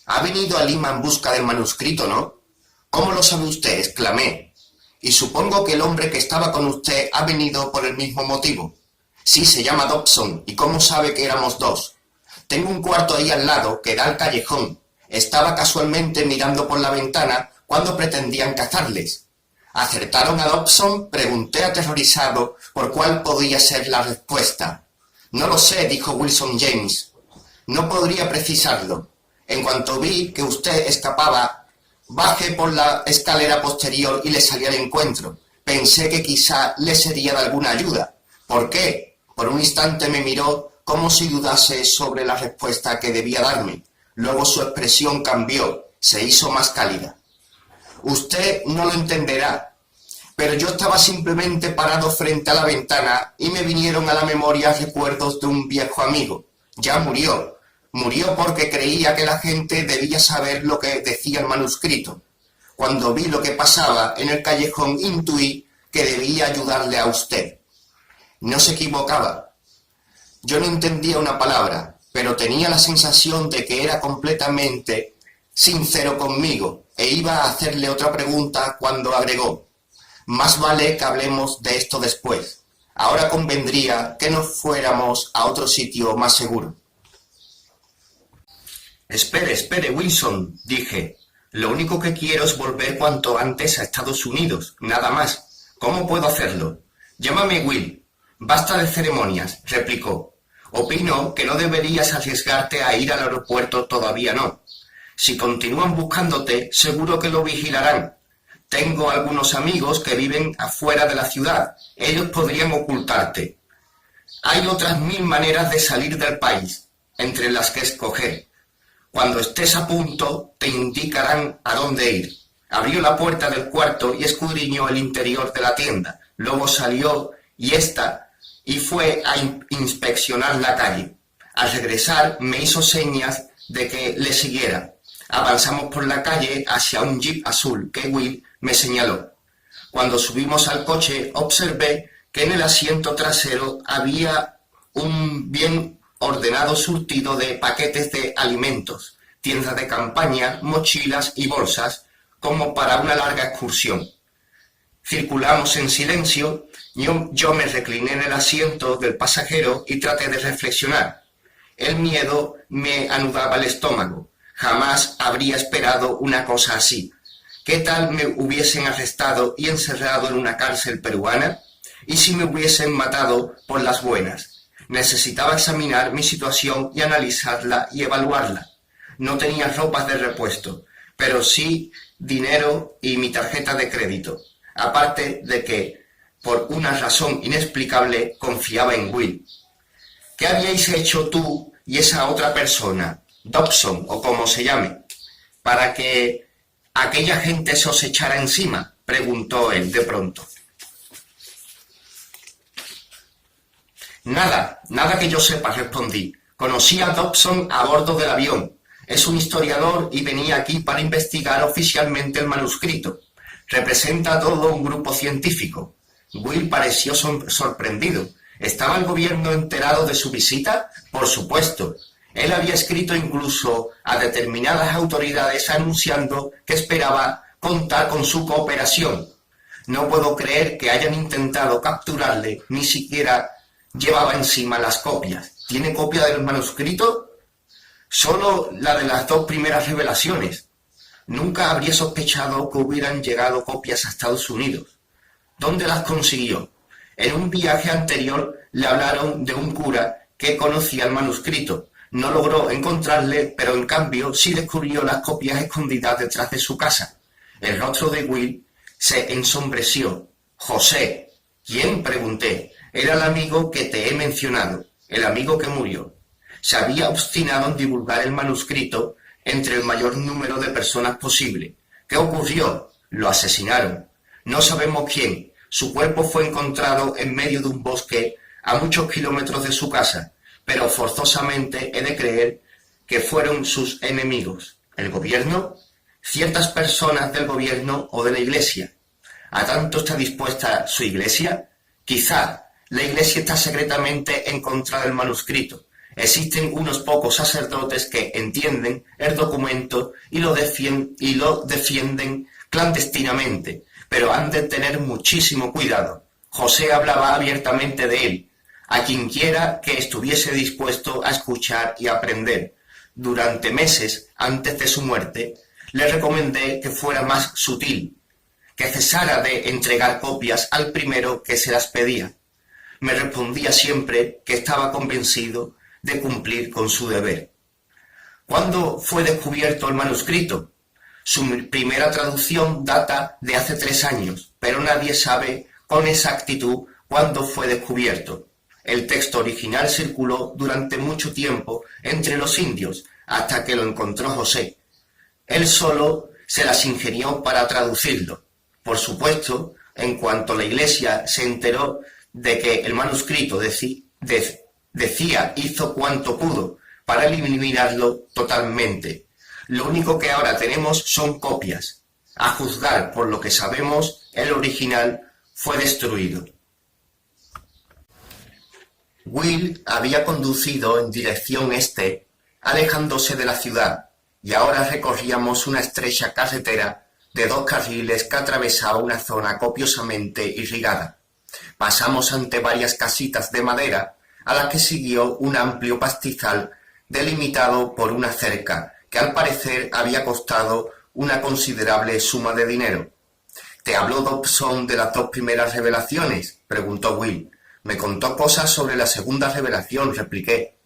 Ha venido a Lima en busca del manuscrito, ¿no? ¿Cómo lo sabe usted?, exclamé. Y supongo que el hombre que estaba con usted ha venido por el mismo motivo. Sí, se llama Dobson. ¿Y cómo sabe que éramos dos? Tengo un cuarto ahí al lado que da al callejón. Estaba casualmente mirando por la ventana cuando pretendían cazarles. ¿Acertaron a Dobson?, pregunté aterrorizado por cuál podía ser la respuesta. No lo sé, dijo Wilson James. No podría precisarlo. En cuanto vi que usted escapaba, bajé por la escalera posterior y le salí al encuentro. Pensé que quizá le sería de alguna ayuda. ¿Por qué? Por un instante me miró como si dudase sobre la respuesta que debía darme. Luego su expresión cambió, se hizo más cálida. Usted no lo entenderá, pero yo estaba simplemente parado frente a la ventana y me vinieron a la memoria recuerdos de un viejo amigo. Ya murió. Murió porque creía que la gente debía saber lo que decía el manuscrito. Cuando vi lo que pasaba en el callejón, intuí que debía ayudarle a usted. No se equivocaba. Yo no entendía una palabra, pero tenía la sensación de que era completamente sincero conmigo, e iba a hacerle otra pregunta cuando agregó: más vale que hablemos de esto después. Ahora convendría que nos fuéramos a otro sitio más seguro. Espere, Wilson, dije. Lo único que quiero es volver cuanto antes a Estados Unidos, nada más. ¿Cómo puedo hacerlo? Llámame Will. Basta de ceremonias, replicó. Opino que no deberías arriesgarte a ir al aeropuerto, todavía no. Si continúan buscándote, seguro que lo vigilarán. Tengo algunos amigos que viven afuera de la ciudad. Ellos podrían ocultarte. Hay otras 1000 maneras de salir del país, entre las que escoger. Cuando estés a punto, te indicarán a dónde ir. Abrió la puerta del cuarto y escudriñó el interior de la tienda. Luego salió y fue a inspeccionar la calle. Al regresar, me hizo señas de que le siguiera. Avanzamos por la calle hacia un jeep azul que Will me señaló. Cuando subimos al coche, observé que en el asiento trasero había un bien ordenado surtido de paquetes de alimentos, tiendas de campaña, mochilas y bolsas, como para una larga excursión. Circulamos en silencio. Yo me recliné en el asiento del pasajero y traté de reflexionar. El miedo me anudaba el estómago. Jamás habría esperado una cosa así. ¿Qué tal me hubiesen arrestado y encerrado en una cárcel peruana? ¿Y si me hubiesen matado por las buenas? Necesitaba examinar mi situación y analizarla y evaluarla. No tenía ropas de repuesto, pero sí dinero y mi tarjeta de crédito. Aparte de que, por una razón inexplicable, confiaba en Will. ¿Qué habíais hecho tú y esa otra persona, Dobson o como se llame, para que aquella gente se os echara encima?, preguntó él de pronto. Nada que yo sepa, respondí. Conocí a Dobson a bordo del avión. Es un historiador y venía aquí para investigar oficialmente el manuscrito. Representa a todo un grupo científico. Will pareció sorprendido. ¿Estaba el gobierno enterado de su visita? Por supuesto. Él había escrito incluso a determinadas autoridades anunciando que esperaba contar con su cooperación. No puedo creer que hayan intentado capturarle, ni siquiera llevaba encima las copias. ¿Tiene copia del manuscrito? Solo la de las 2 primeras revelaciones. Nunca habría sospechado que hubieran llegado copias a Estados Unidos. ¿Dónde las consiguió? En un viaje anterior le hablaron de un cura que conocía el manuscrito. No logró encontrarle, pero en cambio sí descubrió las copias escondidas detrás de su casa. El rostro de Will se ensombreció. «José». «¿Quién?», pregunté. «Era el amigo que te he mencionado, el amigo que murió. Se había obstinado en divulgar el manuscrito entre el mayor número de personas posible. ¿Qué ocurrió? Lo asesinaron. No sabemos quién. Su cuerpo fue encontrado en medio de un bosque a muchos kilómetros de su casa, pero forzosamente he de creer que fueron sus enemigos. ¿El gobierno? Ciertas personas del gobierno o de la iglesia. ¿A tanto está dispuesta su iglesia? Quizá. La iglesia está secretamente en contra del manuscrito. Existen unos pocos sacerdotes que entienden el documento y lo defienden clandestinamente, pero han de tener muchísimo cuidado. José hablaba abiertamente de él, a quienquiera que estuviese dispuesto a escuchar y aprender. Durante meses antes de su muerte, le recomendé que fuera más sutil, que cesara de entregar copias al primero que se las pedía. Me respondía siempre que estaba convencido de cumplir con su deber. ¿Cuándo fue descubierto el manuscrito? Su primera traducción data de hace 3 años, pero nadie sabe con exactitud cuándo fue descubierto. El texto original circuló durante mucho tiempo entre los indios, hasta que lo encontró José. Él solo se las ingenió para traducirlo. Por supuesto, en cuanto la Iglesia se enteró de que el manuscrito decía, hizo cuanto pudo para eliminarlo totalmente. Lo único que ahora tenemos son copias. A juzgar por lo que sabemos, el original fue destruido. Will había conducido en dirección este, alejándose de la ciudad, y ahora recorríamos una estrecha carretera de 2 carriles que atravesaba una zona copiosamente irrigada. Pasamos ante varias casitas de madera, a las que siguió un amplio pastizal delimitado por una cerca, que al parecer había costado una considerable suma de dinero. ¿Te habló Dobson de las 2 primeras revelaciones?, preguntó Will. Me contó cosas sobre la segunda revelación, repliqué.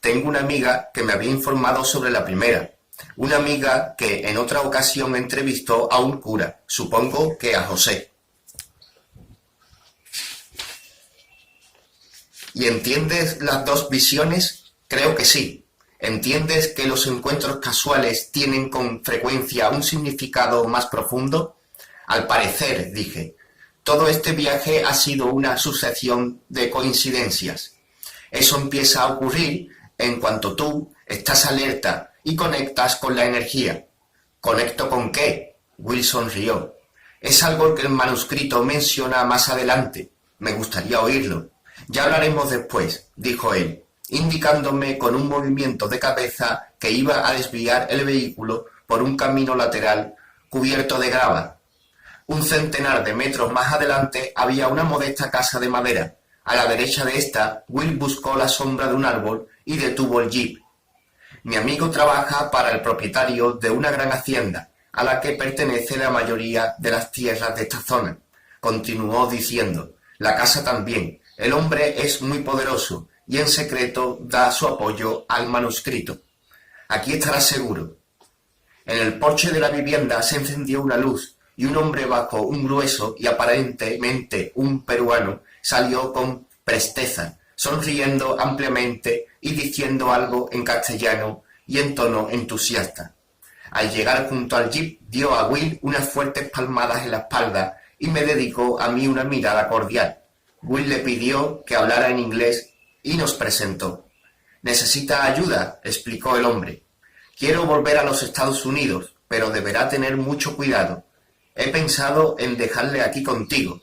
Tengo una amiga que me había informado sobre la primera. Una amiga que en otra ocasión entrevistó a un cura, supongo que a José. ¿Y entiendes las 2 visiones? Creo que sí. ¿Entiendes que los encuentros casuales tienen con frecuencia un significado más profundo? Al parecer, dije, todo este viaje ha sido una sucesión de coincidencias. Eso empieza a ocurrir en cuanto tú estás alerta y conectas con la energía. ¿Conecto con qué? Will sonrió. Es algo que el manuscrito menciona más adelante. Me gustaría oírlo. Ya hablaremos después, dijo él, indicándome con un movimiento de cabeza que iba a desviar el vehículo por un camino lateral cubierto de grava. Un centenar de metros más adelante había una modesta casa de madera. A la derecha de esta, Will buscó la sombra de un árbol y detuvo el jeep. Mi amigo trabaja para el propietario de una gran hacienda, a la que pertenece la mayoría de las tierras de esta zona. Continuó diciendo, la casa también. El hombre es muy poderoso y en secreto da su apoyo al manuscrito. Aquí estarás seguro. En el porche de la vivienda se encendió una luz y un hombre bajo un grueso y aparentemente un peruano salió con presteza, sonriendo ampliamente y diciendo algo en castellano y en tono entusiasta. Al llegar junto al jeep dio a Will unas fuertes palmadas en la espalda y me dedicó a mí una mirada cordial. Will le pidió que hablara en inglés y nos presentó. «¿Necesita ayuda?», explicó el hombre. «Quiero volver a los Estados Unidos, pero deberá tener mucho cuidado. He pensado en dejarle aquí contigo».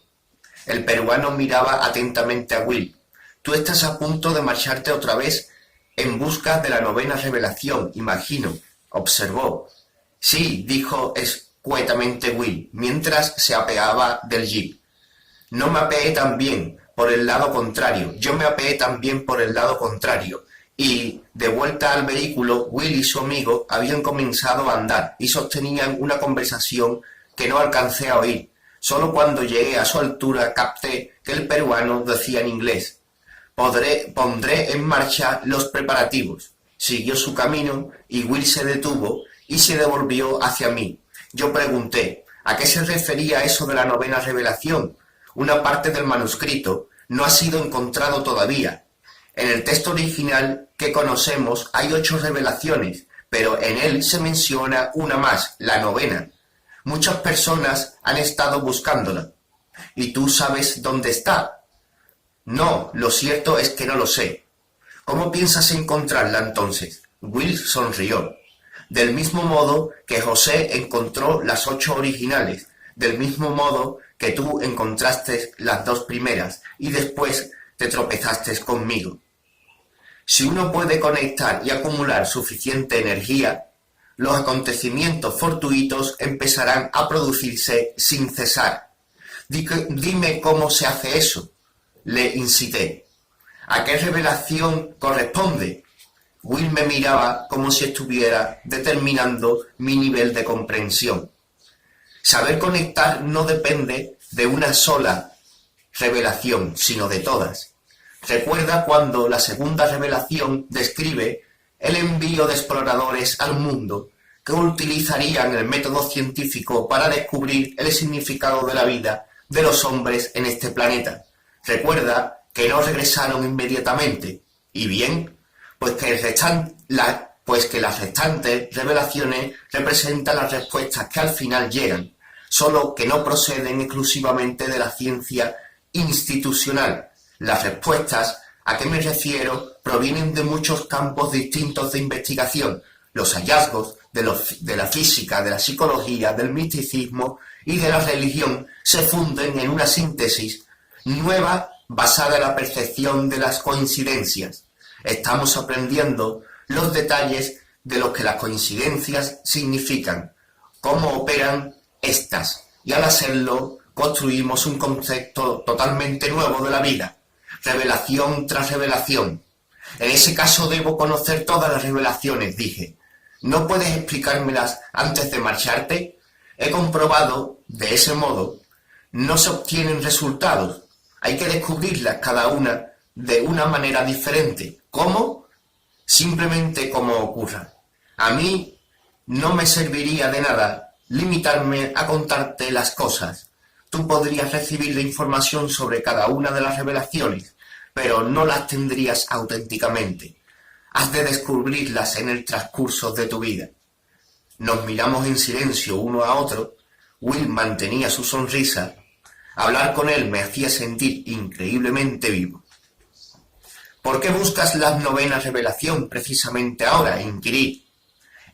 El peruano miraba atentamente a Will. «Tú estás a punto de marcharte otra vez en busca de la 9ª revelación, imagino», observó. «Sí», dijo escuetamente Will, mientras se apeaba del jeep. «No me apeé también por el lado contrario, yo me apeé también por el lado contrario». Y, de vuelta al vehículo, Will y su amigo habían comenzado a andar y sostenían una conversación que no alcancé a oír. Solo cuando llegué a su altura capté que el peruano decía en inglés: «Pondré en marcha los preparativos». Siguió su camino y Will se detuvo y se devolvió hacia mí. Yo pregunté: ¿a qué se refería eso de la 9ª revelación? Una parte del manuscrito no ha sido encontrado todavía. En el texto original que conocemos hay 8 revelaciones, pero en él se menciona una más, la 9ª. Muchas personas han estado buscándola. ¿Y tú sabes dónde está? No, lo cierto es que no lo sé. ¿Cómo piensas encontrarla entonces? Will sonrió. Del mismo modo que José encontró las 8 originales, del mismo modo que tú encontraste las 2 primeras y después te tropezaste conmigo. Si uno puede conectar y acumular suficiente energía, los acontecimientos fortuitos empezarán a producirse sin cesar. Dime cómo se hace eso, le incité. ¿A qué revelación corresponde? Will me miraba como si estuviera determinando mi nivel de comprensión. Saber conectar no depende de una sola revelación, sino de todas. Recuerda cuando la segunda revelación describe el envío de exploradores al mundo que utilizarían el método científico para descubrir el significado de la vida de los hombres en este planeta. Recuerda que no regresaron inmediatamente. ¿Y bien? Pues que las restantes revelaciones representan las respuestas que al final llegan, solo que no proceden exclusivamente de la ciencia institucional. Las respuestas a que me refiero provienen de muchos campos distintos de investigación. Los hallazgos de la física, de la psicología, del misticismo y de la religión se funden en una síntesis nueva basada en la percepción de las coincidencias. Estamos aprendiendo los detalles de lo que las coincidencias significan, cómo operan estas, y al hacerlo construimos un concepto totalmente nuevo de la vida, revelación tras revelación. En ese caso debo conocer todas las revelaciones, dije. ¿No puedes explicármelas antes de marcharte? He comprobado, de ese modo, no se obtienen resultados. Hay que descubrirlas cada una de una manera diferente. ¿Cómo? Simplemente como ocurra. A mí no me serviría de nada limitarme a contarte las cosas. Tú podrías recibir la información sobre cada una de las revelaciones, pero no las tendrías auténticamente. Has de descubrirlas en el transcurso de tu vida. Nos miramos en silencio uno a otro. Will mantenía su sonrisa. Hablar con él me hacía sentir increíblemente vivo. ¿Por qué buscas la novena revelación precisamente ahora?, inquirí.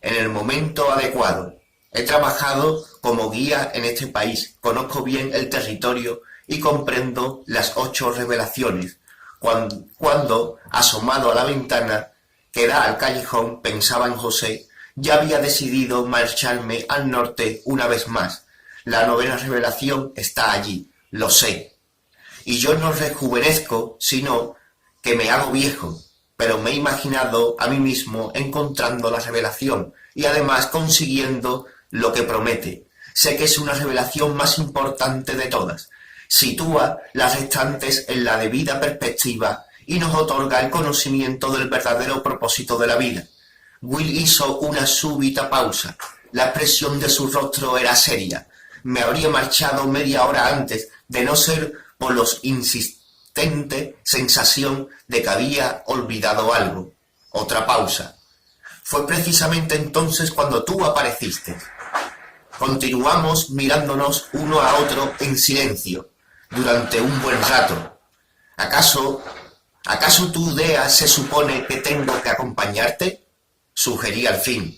En el momento adecuado. He trabajado como guía en este país, conozco bien el territorio y comprendo las 8 revelaciones. Cuando, asomado a la ventana que da al callejón, pensaba en José, ya había decidido marcharme al norte una vez más. La novena revelación está allí, lo sé. Y yo no rejuvenezco, sino que me hago viejo, pero me he imaginado a mí mismo encontrando la revelación y además consiguiendo lo que promete. Sé que es una revelación más importante de todas. Sitúa las restantes en la debida perspectiva y nos otorga el conocimiento del verdadero propósito de la vida. Will hizo una súbita pausa. La expresión de su rostro era seria. Me habría marchado media hora antes, de no ser por los insistente sensación de que había olvidado algo. Otra pausa. Fue precisamente entonces cuando tú apareciste. Continuamos mirándonos uno a otro en silencio durante un buen rato. ¿Acaso tu idea se supone que tengo que acompañarte? Sugerí al fin.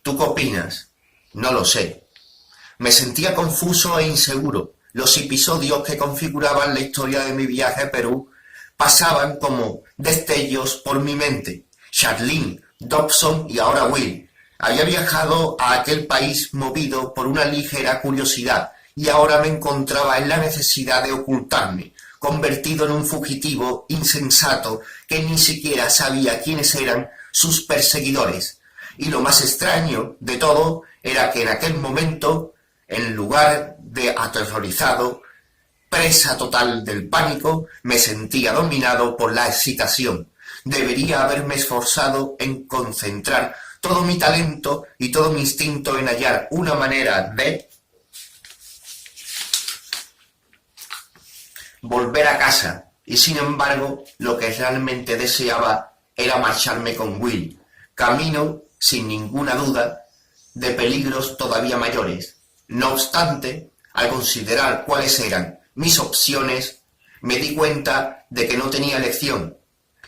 ¿Tú qué opinas? No lo sé. Me sentía confuso e inseguro. Los episodios que configuraban la historia de mi viaje a Perú pasaban como destellos por mi mente. Charlene, Dobson y ahora Will. Había viajado a aquel país movido por una ligera curiosidad y ahora me encontraba en la necesidad de ocultarme, convertido en un fugitivo insensato que ni siquiera sabía quiénes eran sus perseguidores. Y lo más extraño de todo era que en aquel momento, en lugar de aterrorizado, presa total del pánico, me sentía dominado por la excitación. Debería haberme esforzado en concentrar todo mi talento y todo mi instinto en hallar una manera de volver a casa, y sin embargo, lo que realmente deseaba era marcharme con Will, camino, sin ninguna duda, de peligros todavía mayores. No obstante, al considerar cuáles eran mis opciones, me di cuenta de que no tenía elección.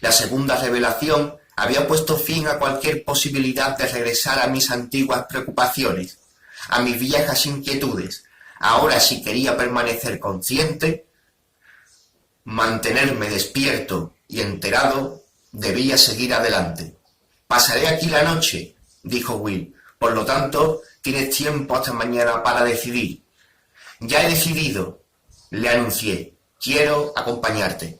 La segunda revelación había puesto fin a cualquier posibilidad de regresar a mis antiguas preocupaciones, a mis viejas inquietudes. Ahora, si quería permanecer consciente, mantenerme despierto y enterado, Debía seguir adelante. «Pasaré aquí la noche», dijo Will. «Por lo tanto, tienes tiempo hasta mañana para decidir». «Ya he decidido», le anuncié. «Quiero acompañarte».